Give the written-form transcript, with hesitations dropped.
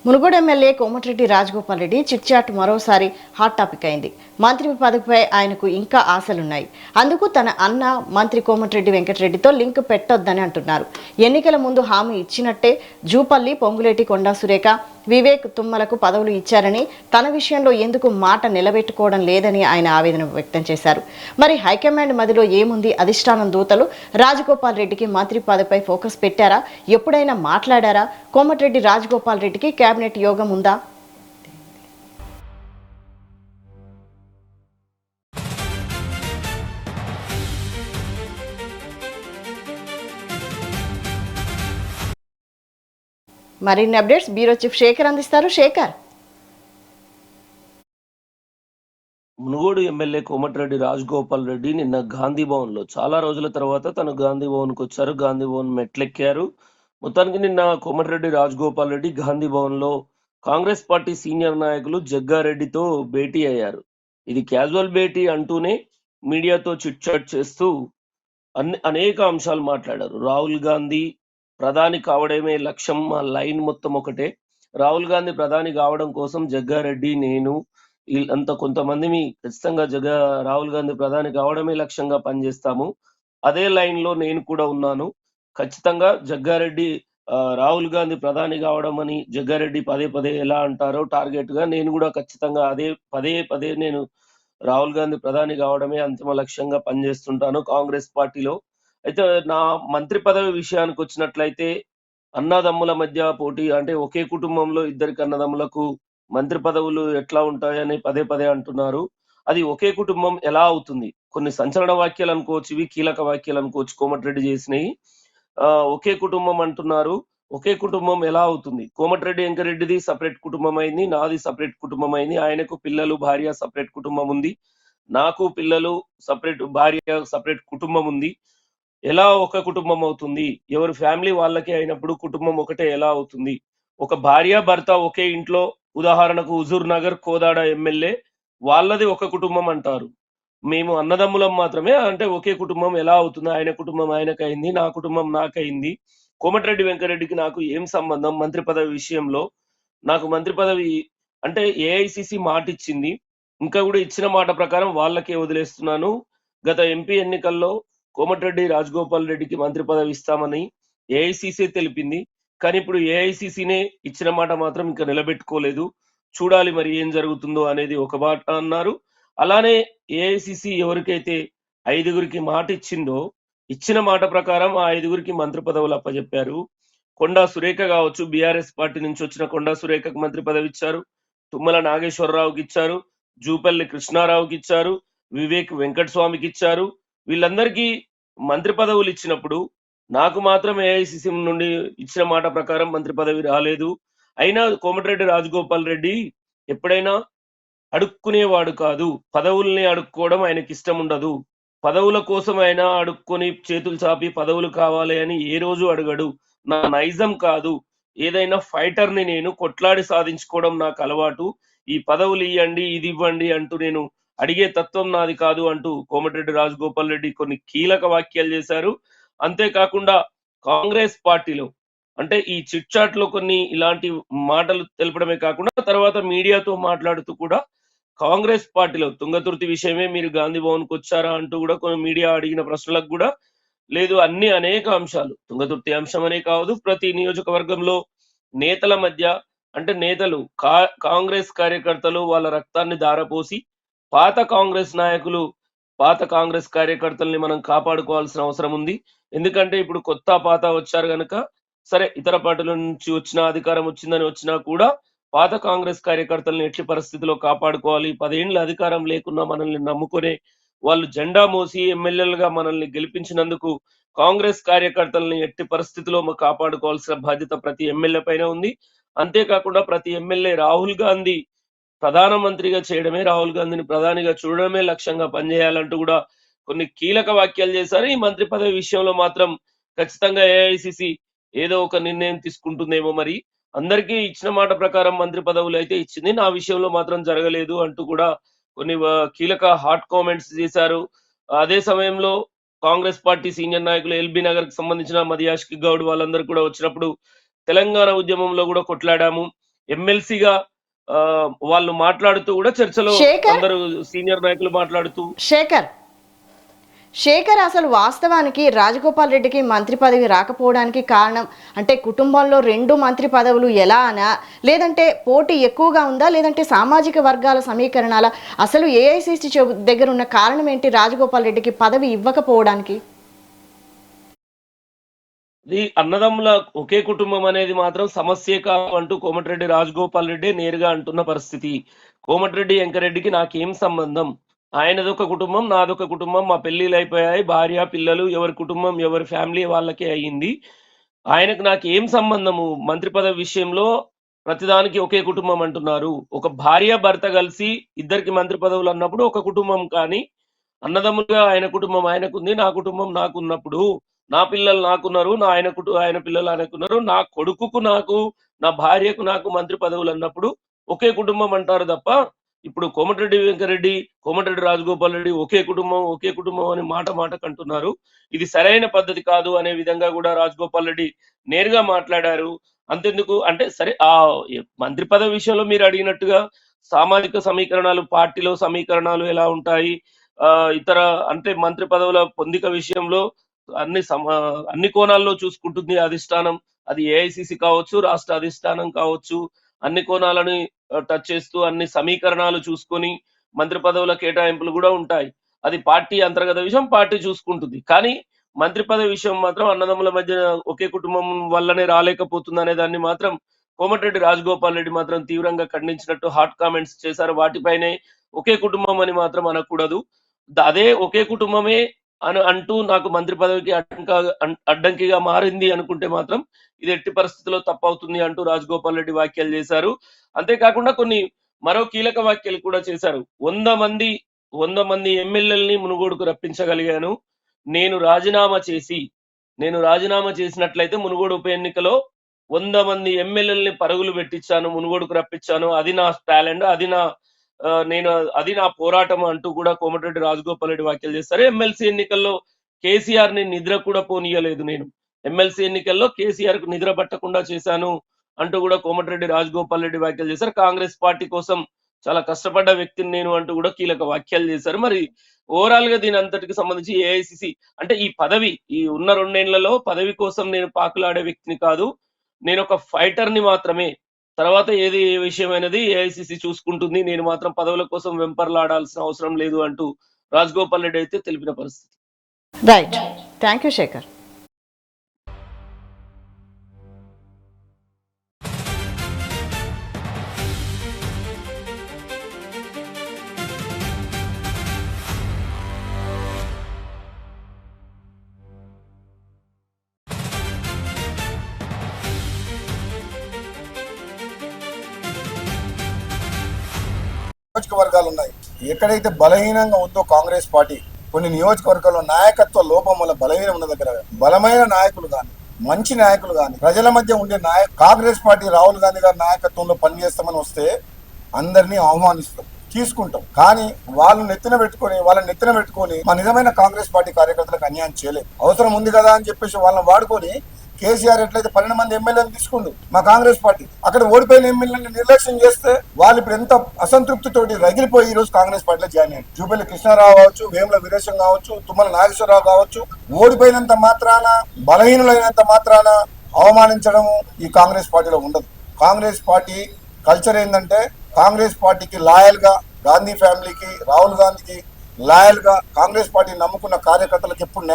Munugode MLA Komatireddy Rajagopal Reddy chit-chat మరోసారి hot topic అయింది. మంత్రి పదవిపై ఆయనకు ఇంకా ఆశలున్నాయి. అందుకు తన అన్న మంత్రి కోమటిరెడ్డి వెంకటరెడ్డితో లింక్ పెట్టొద్దని అంటున్నారు. ఎన్నికల ముందు హామీ ఇచ్చినట్టే జూపల్లి, పొంగులేటి, కొండా సురేఖ, వివేక్ తుమ్మలకు పదవులు ఇచ్చారని, తన విషయంలో ఎందుకు మాట నిలబెట్టుకోవడం లేదని ఆయన ఆవేదన వ్యక్తం చేశారు. మరి హైకమాండ్ మదిలో ఏముంది? అధిష్టానం దూతలు రాజగోపాల్ రెడ్డికి మంత్రి పదవిపై ఫోకస్ పెట్టారా? ఎప్పుడైనా మాట్లాడారా? కోమటిరెడ్డి రాజగోపాల్ రెడ్డికి కేబినెట్ యోగం ఉందా? మరిన్ని అప్డేట్స్ బ్యూరో చీఫ్ శేఖర్ అందిస్తారు. శేఖర్, మునుగోడు ఎమ్మెల్యే కోమటిరెడ్డి రాజగోపాల్ రెడ్డి నిన్న గాంధీ భవన్ లో చాలా రోజుల తర్వాత తను గాంధీ భవన్ కు వచ్చారు. గాంధీ భవన్ మెట్లెక్కారు. మొత్తానికి నిన్న కోమటిరెడ్డి రాజగోపాల్ రెడ్డి గాంధీ భవన్ లో కాంగ్రెస్ పార్టీ సీనియర్ నాయకులు జగ్గారెడ్డితో భేటీ అయ్యారు. ఇది క్యాజువల్ భేటీ అంటూనే మీడియాతో చిట్ చాట్ చేస్తూ అనేక అంశాలు మాట్లాడారు. రాహుల్ గాంధీ ప్రధాని కావడమే లక్ష్యం, మా లైన్ మొత్తం ఒకటే. రాహుల్ గాంధీ ప్రధాని కావడం కోసం జగ్గారెడ్డి, నేను వీళ్ళంతా కొంతమంది ఖచ్చితంగా రాహుల్ గాంధీ ప్రధాని కావడమే లక్ష్యంగా పనిచేస్తాము. అదే లైన్ లో నేను కూడా ఉన్నాను. ఖచ్చితంగా జగ్గారెడ్డి రాహుల్ గాంధీ ప్రధాని కావడం అని జగ్గారెడ్డి పదే పదే ఎలా అంటారో టార్గెట్ గా నేను కూడా ఖచ్చితంగా అదే పదే పదే నేను రాహుల్ గాంధీ ప్రధాని కావడమే అంతిమ లక్ష్యంగా పనిచేస్తుంటాను కాంగ్రెస్ పార్టీలో. అయితే నా మంత్రి పదవి విషయానికి వచ్చినట్లయితే అన్నదమ్ముల మధ్య పోటీ, అంటే ఒకే కుటుంబంలో ఇద్దరికి అన్నదమ్ములకు మంత్రి పదవులు ఎట్లా ఉంటాయని పదే పదే అంటున్నారు. అది ఒకే కుటుంబం ఎలా అవుతుంది? కొన్ని సంచలన వ్యాఖ్యలు అనుకోవచ్చు, ఇవి కీలక వ్యాఖ్యలు అనుకోవచ్చు కోమటిరెడ్డి చేసినవి. ఒకే కుటుంబం అంటున్నారు. ఒకే కుటుంబం ఎలా అవుతుంది? కోమటిరెడ్డి వెంకరెడ్డిది సపరేట్ కుటుంబం అయింది, నాది సపరేట్ కుటుంబం అయింది. ఆయనకు పిల్లలు, భార్య సపరేట్ కుటుంబం ఉంది. నాకు పిల్లలు సపరేట్, భార్య సపరేట్ కుటుంబం ఉంది. ఎలా ఒక కుటుంబం అవుతుంది? ఎవరి ఫ్యామిలీ వాళ్ళకే అయినప్పుడు కుటుంబం ఒకటే ఎలా అవుతుంది? ఒక భార్య భర్త ఒకే ఇంట్లో, ఉదాహరణకు హుజూర్ నగర్ కోదాడ ఎమ్మెల్యే వాళ్ళది ఒక కుటుంబం అంటారు. మేము అన్నదమ్ములం మాత్రమే అంటే ఒకే కుటుంబం ఎలా అవుతుంది? ఆయన కుటుంబం ఆయనకయింది, నా కుటుంబం నాకయింది. కోమటిరెడ్డి వెంకరెడ్డికి నాకు ఏం సంబంధం? మంత్రి పదవి విషయంలో నాకు మంత్రి పదవి అంటే ఏఐసిసి మాట ఇచ్చింది. ఇంకా కూడా ఇచ్చిన మాట ప్రకారం వాళ్ళకే వదిలేస్తున్నాను. గత ఎంపీ ఎన్నికల్లో కోమటిరెడ్డి రాజగోపాల్ రెడ్డికి మంత్రి పదవి ఇస్తామని ఏఐసిసి తెలిపింది. కానీ ఇప్పుడు ఏఐసిసినే ఇచ్చిన మాట మాత్రం ఇంకా నిలబెట్టుకోలేదు. చూడాలి మరి ఏం జరుగుతుందో అనేది ఒక మాట అన్నారు. అలానే ఏఐసిసి ఎవరికైతే 5గురికి మాట ఇచ్చిందో, ఇచ్చిన మాట ప్రకారం ఆ 5గురికి మంత్రి పదవులు అప్పజెప్పారు. కొండా సురేఖ కావచ్చు, బీఆర్ఎస్ పార్టీ నుంచి వచ్చిన కొండా సురేఖకు మంత్రి పదవి ఇచ్చారు. తుమ్మల నాగేశ్వరరావుకి ఇచ్చారు. జూపల్లి కృష్ణారావుకి ఇచ్చారు. వివేక్ వెంకటస్వామికి ఇచ్చారు. వీళ్ళందరికీ మంత్రి పదవులు ఇచ్చినప్పుడు నాకు మాత్రం ఏఐసిసి నుండి ఇచ్చిన మాట ప్రకారం మంత్రి పదవి రాలేదు. అయినా కోమటిరెడ్డి రాజగోపాల్ రెడ్డి ఎప్పుడైనా అడుక్కునేవాడు కాదు. పదవుల్ని అడుక్కోవడం ఆయనకి ఇష్టం ఉండదు. పదవుల కోసం ఆయన అడుక్కొని చేతులు చాపి పదవులు కావాలి అని ఏ రోజు అడగడు. నా నైజం కాదు. ఏదైనా ఫైటర్‌ని నేను, కొట్లాడి సాధించుకోవడం నాకు అలవాటు. ఈ పదవులు ఇయ్యండి, ఇది ఇవ్వండి అంటూ నేను అడిగే తత్వం నాది కాదు అంటూ కోమటిరెడ్డి రాజగోపాల్ రెడ్డి కొన్ని కీలక వ్యాఖ్యలు చేశారు. అంతేకాకుండా కాంగ్రెస్ పార్టీలో అంటే ఈ చిట్ చాట్‌లో కొన్ని ఇలాంటి మాటలు తెలపడమే కాకుండా తర్వాత మీడియాతో మాట్లాడుతూ కూడా కాంగ్రెస్ పార్టీలో తుంగతుర్తి విషయమే మీరు గాంధీ భవన్‌కి వచ్చారా అంటూ కూడా కొన్ని మీడియా అడిగిన ప్రశ్నలకు కూడా లేదు, అన్ని అనేక అంశాలు, తుంగతుర్తి అంశం అనే కాదు, ప్రతి నియోజకవర్గంలో నేతల మధ్య అంటే నేతలు కాంగ్రెస్ కార్యకర్తలు వాళ్ళ రక్తాన్ని ధారపోసి పాత కాంగ్రెస్ నాయకులు, పాత కాంగ్రెస్ కార్యకర్తల్ని మనం కాపాడుకోవాల్సిన అవసరం ఉంది. ఎందుకంటే ఇప్పుడు కొత్త పాత వచ్చారు గనక సరే, ఇతర పార్టీల నుంచి వచ్చిన అధికారం వచ్చిందని వచ్చినా కూడా పాత కాంగ్రెస్ కార్యకర్తల్ని ఎట్టి పరిస్థితిలో కాపాడుకోవాలి. 10 ఏండ్ల అధికారం లేకున్నా మనల్ని నమ్ముకునే వాళ్ళు జెండా మోసి ఎమ్మెల్యేలుగా మనల్ని గెలిపించినందుకు కాంగ్రెస్ కార్యకర్తల్ని ఎట్టి పరిస్థితిలో కాపాడుకోవాల్సిన బాధ్యత ప్రతి ఎమ్మెల్యే పైన ఉంది. అంతేకాకుండా ప్రతి ఎమ్మెల్యే రాహుల్ గాంధీ ప్రధానమంత్రిగా చేయడమే, రాహుల్ గాంధీని ప్రధానిగా చూడడమే లక్ష్యంగా పనిచేయాలంటూ కూడా కొన్ని కీలక వ్యాఖ్యలు చేశారు. ఈ మంత్రి పదవి విషయంలో మాత్రం ఖచ్చితంగా ఏఐసిసి ఏదో ఒక నిర్ణయం తీసుకుంటుందేమో మరి. అందరికీ ఇచ్చిన మాట ప్రకారం మంత్రి పదవులు అయితే ఇచ్చింది. నా విషయంలో మాత్రం జరగలేదు అంటూ కూడా కొన్ని కీలక హాట్ కామెంట్స్ చేశారు. అదే సమయంలో కాంగ్రెస్ పార్టీ సీనియర్ నాయకులు ఎల్బీ నగర్ కి సంబంధించిన మదియాష్కి గౌడ్ వాళ్ళందరూ కూడా వచ్చినప్పుడు తెలంగాణ ఉద్యమంలో కూడా కొట్లాడాము. ఎమ్మెల్సీగా వాళ్ళు మాట్లాడుతూ కూడా చర్చలో శేఖర్ అందరూ సీనియర్ నాయకులు మాట్లాడుతూ శేఖర్ శేఖర్ అసలు వాస్తవానికి రాజగోపాల్ రెడ్డికి మంత్రి పదవి రాకపోవడానికి కారణం అంటే కుటుంబంలో రెండు మంత్రి పదవులు ఎలా అనా, లేదంటే పోటీ ఎక్కువగా ఉందా, లేదంటే సామాజిక వర్గాల సమీకరణాల, అసలు ఏఐసిసి దగ్గర ఉన్న కారణం ఏంటి రాజగోపాల్ రెడ్డికి పదవి ఇవ్వకపోవడానికి? ఇది అన్నదమ్ముల ఒకే కుటుంబం అనేది మాత్రం సమస్యే కాదు అంటూ కోమటిరెడ్డి రాజగోపాల్ రెడ్డి నేరుగా అంటున్న పరిస్థితి. కోమటిరెడ్డి వెంకరెడ్డికి నాకేం సంబంధం, ఆయనదొక కుటుంబం నాదొక కుటుంబం, మా పెళ్లిళ్ళు అయిపోయాయి, భార్య పిల్లలు, ఎవరి కుటుంబం ఎవరి ఫ్యామిలీ వాళ్ళకే అయ్యింది, ఆయనకు నాకు ఏం సంబంధము, మంత్రి పదవి విషయంలో ప్రతిదానికి ఒకే కుటుంబం అంటున్నారు. ఒక భార్య భర్త కలిసి ఇద్దరికి మంత్రి పదవులు అన్నప్పుడు ఒక కుటుంబం, కానీ అన్నదమ్ములుగా ఆయన కుటుంబం ఆయనకుంది, నా కుటుంబం నాకున్నప్పుడు, నా పిల్లలు నాకున్నారు, ఆయన పిల్లలు ఆయనకున్నారు, నా కొడుకుకు నాకు, నా భార్యకు నాకు మంత్రి పదవులు అన్నప్పుడు ఒకే కుటుంబం అంటారు తప్ప, ఇప్పుడు కోమటిరెడ్డి వెంకరెడ్డి, కోమటిరెడ్డి రాజగోపాల్ రెడ్డి ఒకే కుటుంబం అని మాట మాటకంటున్నారు. ఇది సరైన పద్ధతి కాదు అనే విధంగా కూడా రాజగోపాల్ రెడ్డి నేరుగా మాట్లాడారు. అంతెందుకు అంటే సరే, ఆ మంత్రి పదవి విషయంలో మీరు అడిగినట్టుగా సామాజిక సమీకరణాలు, పార్టీలో సమీకరణాలు ఎలా ఉంటాయి, ఇతర అంటే మంత్రి పదవుల పొందిక విషయంలో అన్ని కోణాల్లో చూసుకుంటుంది అధిష్టానం. అది ఏఐసిసి కావచ్చు, రాష్ట్ర అధిష్టానం కావచ్చు, అన్ని కోణాలని టచ్ చేస్తూ అన్ని సమీకరణాలు చూసుకొని మంత్రి పదవుల కేటాయింపులు కూడా ఉంటాయి. అది పార్టీ అంతర్గత విషయం, పార్టీ చూసుకుంటుంది. కానీ మంత్రి పదవి విషయం మాత్రం అన్నదమ్ముల మధ్య ఒకే కుటుంబం వల్లనే రాలేకపోతుంది అనే దాన్ని మాత్రం కోమటిరెడ్డి రాజగోపాల్ రెడ్డి మాత్రం తీవ్రంగా ఖండించినట్టు హాట్ కామెంట్స్ చేశారు. వాటిపైనే ఒకే కుటుంబం అని మాత్రం అనకూడదు, అదే ఒకే కుటుంబమే అని అంటూ నాకు మంత్రి పదవికి అడ్డంకిగా మారింది అనుకుంటే మాత్రం ఇది ఎట్టి పరిస్థితుల్లో తప్పవుతుంది అంటూ రాజగోపాల్ రెడ్డి వ్యాఖ్యలు చేశారు. అంతేకాకుండా కొన్ని మరో కీలక వ్యాఖ్యలు కూడా చేశారు. 100 మంది ఎమ్మెల్యేలని మునుగోడుకు రప్పించగలిగాను, నేను రాజీనామా చేసినట్లయితే మునుగోడు ఉప ఎన్నికలో 100 మంది ఎమ్మెల్యేలని పరుగులు పెట్టించాను, మునుగోడుకు రప్పించాను, అది నా టాలెంట్, అది నా పోరాటం అంటూ కూడా కోమటిరెడ్డి రాజగోపాల్ రెడ్డి వ్యాఖ్యలు చేస్తారు. ఎమ్మెల్సీ ఎన్నికల్లో కేసీఆర్ ని నిద్ర కూడా పోనీయలేదు, నేను ఎమ్మెల్సీ ఎన్నికల్లో కేసీఆర్ కు నిద్ర పట్టకుండా చేశాను అంటూ కూడా కోమటిరెడ్డి రాజగోపాల్ రెడ్డి వ్యాఖ్యలు చేశారు. కాంగ్రెస్ పార్టీ కోసం చాలా కష్టపడ్డ వ్యక్తిని నేను అంటూ కూడా కీలక వ్యాఖ్యలు చేశారు. మరి ఓవరాల్ గా దీని అంతటికి సంబంధించి ఏఐసిసి అంటే ఈ పదవి, ఈ ఉన్న 2 ఏళ్లలో పదవి కోసం నేను పాకులాడే వ్యక్తిని కాదు, నేను ఒక ఫైటర్ ని మాత్రమే, తర్వాత ఏది ఏ విషయమైనది ఏఐసిసి చూసుకుంటుంది, నేను మాత్రం పదవుల కోసం వెంపర్లాడాల్సిన అవసరం లేదు అంటూ రాజగోపాల్ రెడ్డి అయితే తెలిపిన పరిస్థితి. Right, thank you Shekhar. నియోజకవర్గాలు ఉన్నాయి, ఎక్కడైతే బలహీనంగా ఉందో కాంగ్రెస్ పార్టీ, కొన్ని నియోజకవర్గాల్లో నాయకత్వ లోపం వల్ల బలహీనం ఉన్న దగ్గర బలమైన నాయకులు కానీ, మంచి నాయకులు కానీ, ప్రజల మధ్య ఉండే కాంగ్రెస్ పార్టీ రాహుల్ గాంధీ గారి నాయకత్వంలో పనిచేస్తామని వస్తే అందరినీ అవమానిస్తాం, తీసుకుంటాం. కానీ వాళ్ళని నెత్తిన పెట్టుకొని మా నిజమైన కాంగ్రెస్ పార్టీ కార్యకర్తలకు అన్యాయం చేయలేదు. అవసరం ఉంది కదా అని చెప్పేసి వాళ్ళని వాడుకొని కేసీఆర్ ఎట్లయితే 12 మంది ఎమ్మెల్యేలు తీసుకుండు మా కాంగ్రెస్ పార్టీ, అక్కడ ఓడిపోయిన ఎమ్మెల్యేలను నిర్లక్ష్యం చేస్తే వాళ్ళు ఇప్పుడు ఎంత అసంతృప్తితోటి రగిలిపోయి ఈ రోజు కాంగ్రెస్ పార్టీలో జాయిన్ అయ్యారు. జూపల్లి కృష్ణారావు కావచ్చు, వేముల వీరేశం కావచ్చు, తుమ్మల నాగేశ్వరరావు కావచ్చు, ఓడిపోయినంత మాత్రాన, బలహీనులైనంత మాత్రాన అవమానించడము ఈ కాంగ్రెస్ పార్టీలో ఉండదు. కాంగ్రెస్ పార్టీ కల్చర్ ఏంటంటే కాంగ్రెస్ పార్టీకి లాయల్ గా, గాంధీ ఫ్యామిలీకి, రాహుల్ గాంధీకి లాయల్ గా, కాంగ్రెస్ పార్టీ నమ్ముకున్న కార్యకర్తలకు ఎప్పుడు